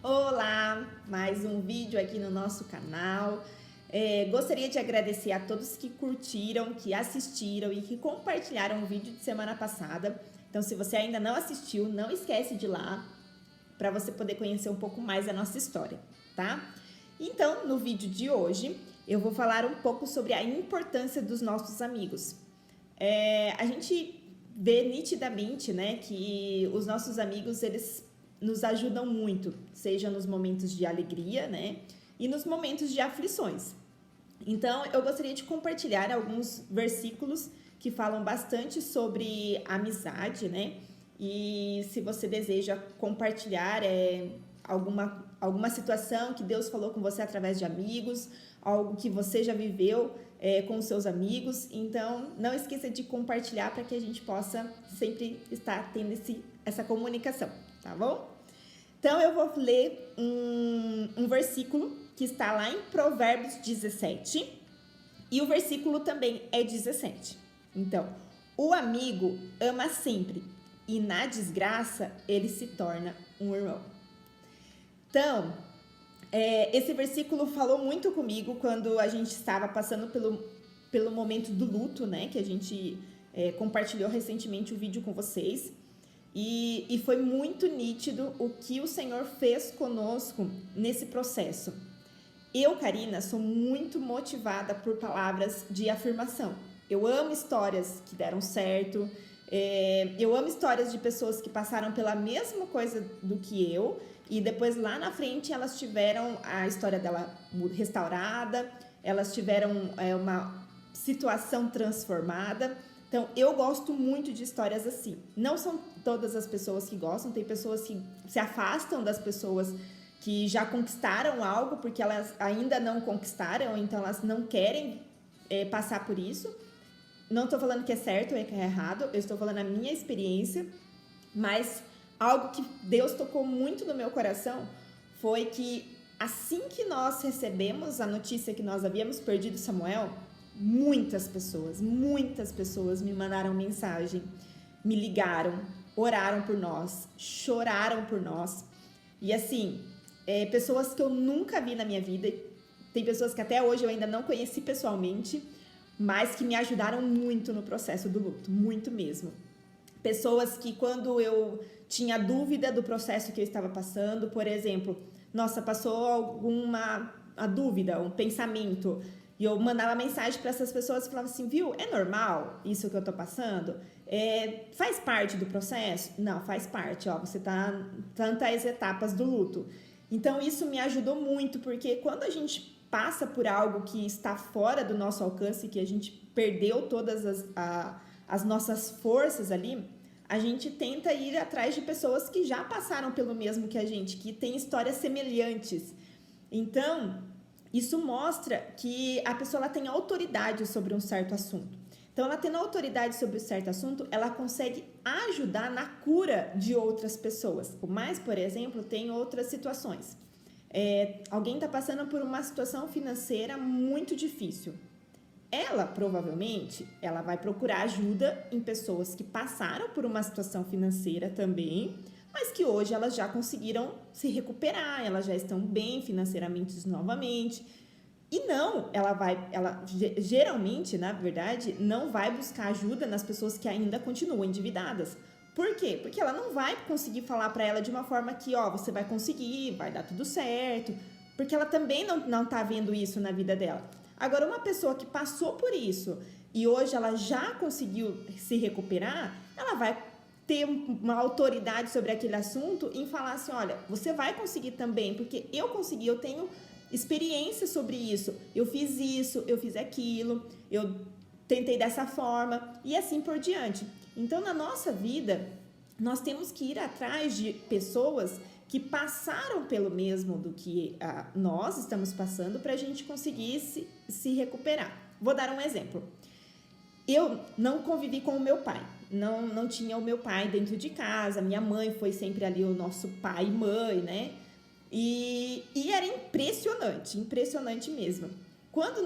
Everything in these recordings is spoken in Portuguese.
Olá, mais um vídeo aqui no nosso canal. Gostaria de agradecer a todos que curtiram, que assistiram e que compartilharam o vídeo de semana passada. Então, se você ainda não assistiu, não esquece de ir lá para você poder conhecer um pouco mais a nossa história, tá? Então, no vídeo de hoje, eu vou falar um pouco sobre a importância dos nossos amigos. A gente vê nitidamente, né, que os nossos amigos, eles nos ajudam muito, seja nos momentos de alegria, né, e nos momentos de aflições. Então, eu gostaria de compartilhar alguns versículos que falam bastante sobre amizade, né, e se você deseja compartilhar alguma situação que Deus falou com você através de amigos, algo que você já viveu com os seus amigos, então não esqueça de compartilhar para que a gente possa sempre estar tendo essa comunicação, tá bom? Então eu vou ler um versículo que está lá em Provérbios 17 e o versículo também é 17. Então, o amigo ama sempre e na desgraça ele se torna um irmão. Então, esse versículo falou muito comigo quando a gente estava passando pelo momento do luto, né? Que a gente compartilhou recentemente o vídeo com vocês. E foi muito nítido o que o Senhor fez conosco nesse processo. Eu, Karina, sou muito motivada por palavras de afirmação. Eu amo histórias que deram certo. Eu amo histórias de pessoas que passaram pela mesma coisa do que eu e depois lá na frente elas tiveram a história dela restaurada, elas tiveram uma situação transformada. Então, eu gosto muito de histórias assim. Não são todas as pessoas que gostam, tem pessoas que se afastam das pessoas que já conquistaram algo porque elas ainda não conquistaram, então elas não querem passar por isso. Não estou falando que é certo ou que é errado, eu estou falando a minha experiência, mas algo que Deus tocou muito no meu coração foi que assim que nós recebemos a notícia que nós havíamos perdido Samuel, muitas pessoas me mandaram mensagem, me ligaram, oraram por nós, choraram por nós. E assim, pessoas que eu nunca vi na minha vida, tem pessoas que até hoje eu ainda não conheci pessoalmente, mas que me ajudaram muito no processo do luto, muito mesmo. Pessoas que quando eu tinha dúvida do processo que eu estava passando, por exemplo, nossa, passou a dúvida, um pensamento, e eu mandava mensagem para essas pessoas e falava assim, viu, é normal isso que eu tô passando? Faz parte do processo? Não, faz parte, ó, você tá tantas etapas do luto. Então isso me ajudou muito, porque quando a gente passa por algo que está fora do nosso alcance, que a gente perdeu todas as nossas forças ali, a gente tenta ir atrás de pessoas que já passaram pelo mesmo que a gente, que têm histórias semelhantes. Então, isso mostra que a pessoa ela tem autoridade sobre um certo assunto. Então, ela tendo autoridade sobre um certo assunto, ela consegue ajudar na cura de outras pessoas. Mas, por exemplo, tem outras situações. Alguém está passando por uma situação financeira muito difícil. Ela, provavelmente, ela vai procurar ajuda em pessoas que passaram por uma situação financeira também, mas que hoje elas já conseguiram se recuperar, elas já estão bem financeiramente novamente. E não, ela geralmente, na verdade, não vai buscar ajuda nas pessoas que ainda continuam endividadas. Por quê? Porque ela não vai conseguir falar para ela de uma forma que, ó, você vai conseguir, vai dar tudo certo, porque ela também não tá vendo isso na vida dela. Agora, uma pessoa que passou por isso e hoje ela já conseguiu se recuperar, ela vai ter uma autoridade sobre aquele assunto em falar assim, olha, você vai conseguir também, porque eu consegui, eu tenho experiência sobre isso, eu fiz aquilo, eu tentei dessa forma e assim por diante. Então, na nossa vida, nós temos que ir atrás de pessoas que passaram pelo mesmo do que nós estamos passando para a gente conseguir se recuperar. Vou dar um exemplo. Eu não convivi com o meu pai, não tinha o meu pai dentro de casa, minha mãe foi sempre ali o nosso pai e mãe, né? E era impressionante mesmo. Quando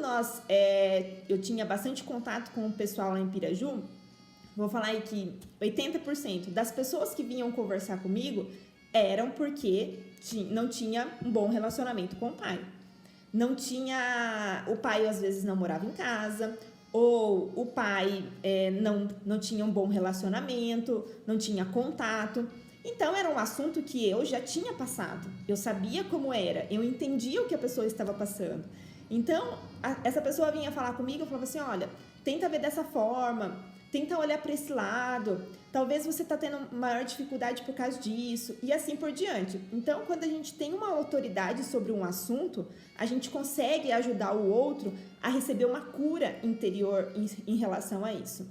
eu tinha bastante contato com o pessoal lá em Piraju, vou falar aí que 80% das pessoas que vinham conversar comigo eram porque não tinha um bom relacionamento com o pai. O pai às vezes não morava em casa, ou o pai não tinha um bom relacionamento, não tinha contato. Então era um assunto que eu já tinha passado, eu sabia como era, eu entendia o que a pessoa estava passando. Então essa pessoa vinha falar comigo, eu falava assim, olha, tenta ver dessa forma, tenta olhar para esse lado, talvez você está tendo maior dificuldade por causa disso, e assim por diante. Então, quando a gente tem uma autoridade sobre um assunto, a gente consegue ajudar o outro a receber uma cura interior em relação a isso.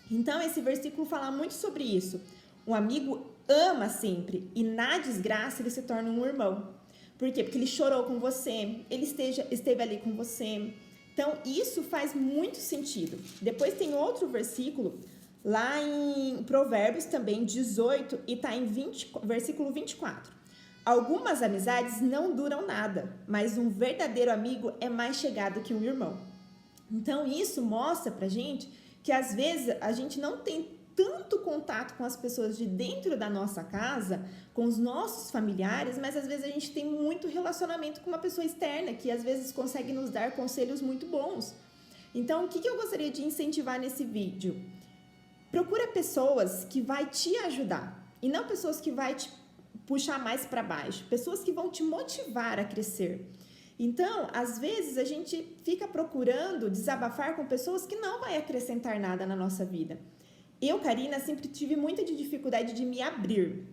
Então, esse versículo fala muito sobre isso. Um amigo ama sempre, e na desgraça ele se torna um irmão. Por quê? Porque ele chorou com você, ele esteve ali com você. Então, isso faz muito sentido. Depois tem outro versículo, lá em Provérbios também, 18, e está em versículo 24. Algumas amizades não duram nada, mas um verdadeiro amigo é mais chegado que um irmão. Então, isso mostra pra gente que às vezes a gente não tem tanto contato com as pessoas de dentro da nossa casa, com os nossos familiares, mas às vezes a gente tem muito relacionamento com uma pessoa externa, que às vezes consegue nos dar conselhos muito bons. Então, o que eu gostaria de incentivar nesse vídeo? Procura pessoas que vai te ajudar, e não pessoas que vai te puxar mais para baixo, pessoas que vão te motivar a crescer. Então, às vezes a gente fica procurando desabafar com pessoas que não vai acrescentar nada na nossa vida. Eu, Karina, sempre tive muita dificuldade de me abrir,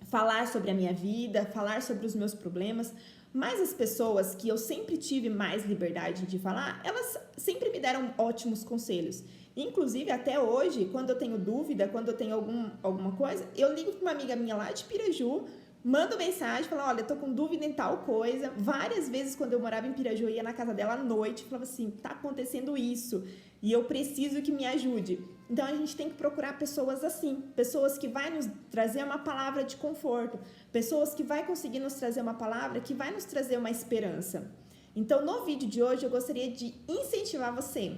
falar sobre a minha vida, falar sobre os meus problemas, mas as pessoas que eu sempre tive mais liberdade de falar, elas sempre me deram ótimos conselhos. Inclusive, até hoje, quando eu tenho dúvida, quando eu tenho alguma coisa, eu ligo para uma amiga minha lá de Piraju, mando mensagem, falo, olha, tô com dúvida em tal coisa. Várias vezes, quando eu morava em Piraju, eu ia na casa dela à noite, falava assim, tá acontecendo isso, e eu preciso que me ajude. Então, a gente tem que procurar pessoas assim, pessoas que vai nos trazer uma palavra de conforto, pessoas que vai conseguir nos trazer uma palavra que vai nos trazer uma esperança. Então, no vídeo de hoje, eu gostaria de incentivar você.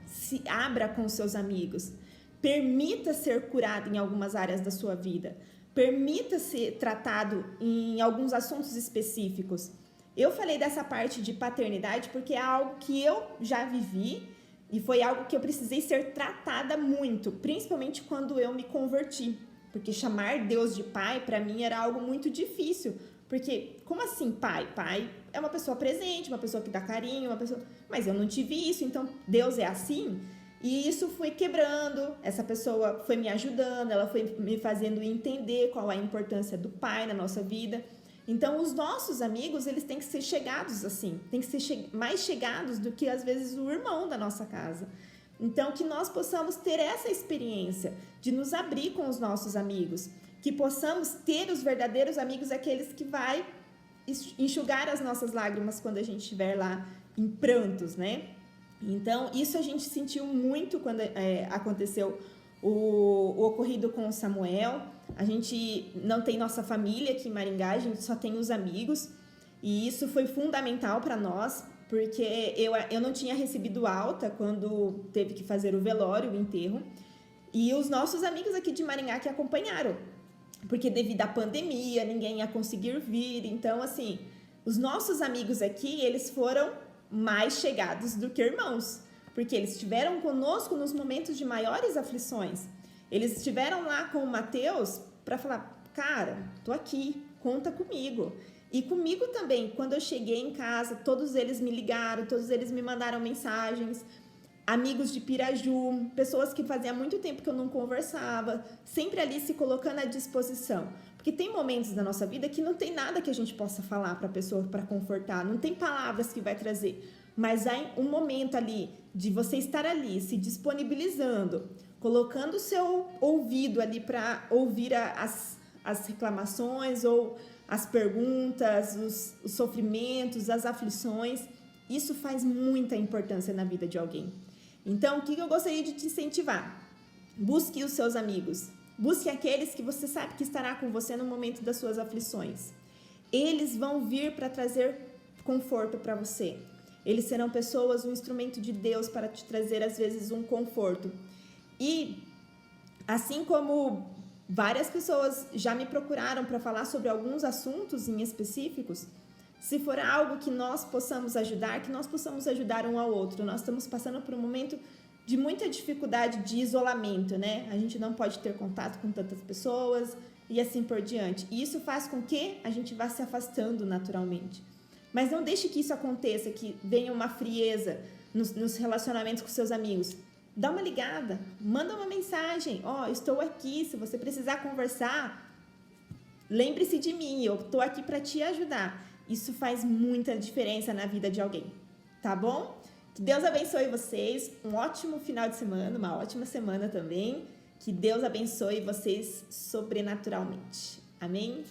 Se abra com os seus amigos, permita ser curado em algumas áreas da sua vida, permita ser tratado em alguns assuntos específicos. Eu falei dessa parte de paternidade porque é algo que eu já vivi e foi algo que eu precisei ser tratada muito, principalmente quando eu me converti, porque chamar Deus de pai para mim era algo muito difícil, porque como assim pai? Pai é uma pessoa presente, uma pessoa que dá carinho, uma pessoa... Mas eu não tive isso, então Deus é assim? E isso foi quebrando, essa pessoa foi me ajudando, ela foi me fazendo entender qual é a importância do pai na nossa vida. Então, os nossos amigos, eles têm que ser chegados assim, têm que ser mais chegados do que, às vezes, o irmão da nossa casa. Então, que nós possamos ter essa experiência de nos abrir com os nossos amigos, que possamos ter os verdadeiros amigos, aqueles que vai enxugar as nossas lágrimas quando a gente estiver lá em prantos, né? Então, isso a gente sentiu muito quando aconteceu o ocorrido com o Samuel. A gente não tem nossa família aqui em Maringá, a gente só tem os amigos. E isso foi fundamental para nós, porque eu não tinha recebido alta quando teve que fazer o velório, o enterro. E os nossos amigos aqui de Maringá que acompanharam, porque devido à pandemia, ninguém ia conseguir vir. Então, assim, os nossos amigos aqui, eles foram mais chegados do que irmãos, porque eles estiveram conosco nos momentos de maiores aflições. Eles estiveram lá com o Mateus para falar, cara, tô aqui, conta comigo. E comigo também, quando eu cheguei em casa, todos eles me ligaram, todos eles me mandaram mensagens, amigos de Piraju, pessoas que fazia muito tempo que eu não conversava, sempre ali se colocando à disposição. Porque tem momentos da nossa vida que não tem nada que a gente possa falar para a pessoa para confortar, não tem palavras que vai trazer, mas há um momento ali de você estar ali, se disponibilizando, colocando o seu ouvido ali para ouvir as reclamações ou as perguntas, os sofrimentos, as aflições. Isso faz muita importância na vida de alguém. Então, o que eu gostaria de te incentivar? Busque os seus amigos. Busque aqueles que você sabe que estará com você no momento das suas aflições. Eles vão vir para trazer conforto para você. Eles serão pessoas, um instrumento de Deus para te trazer, às vezes, um conforto. E, assim como Várias pessoas já me procuraram para falar sobre alguns assuntos em específicos. Se for algo que nós possamos ajudar, que nós possamos ajudar um ao outro. Nós estamos passando por um momento de muita dificuldade de isolamento, né? A gente não pode ter contato com tantas pessoas e assim por diante. E isso faz com que a gente vá se afastando naturalmente. Mas não deixe que isso aconteça, que venha uma frieza nos relacionamentos com seus amigos. Dá uma ligada, manda uma mensagem. Ó, estou aqui, se você precisar conversar, lembre-se de mim, eu estou aqui para te ajudar. Isso faz muita diferença na vida de alguém, tá bom? Que Deus abençoe vocês, um ótimo final de semana, uma ótima semana também. Que Deus abençoe vocês sobrenaturalmente. Amém?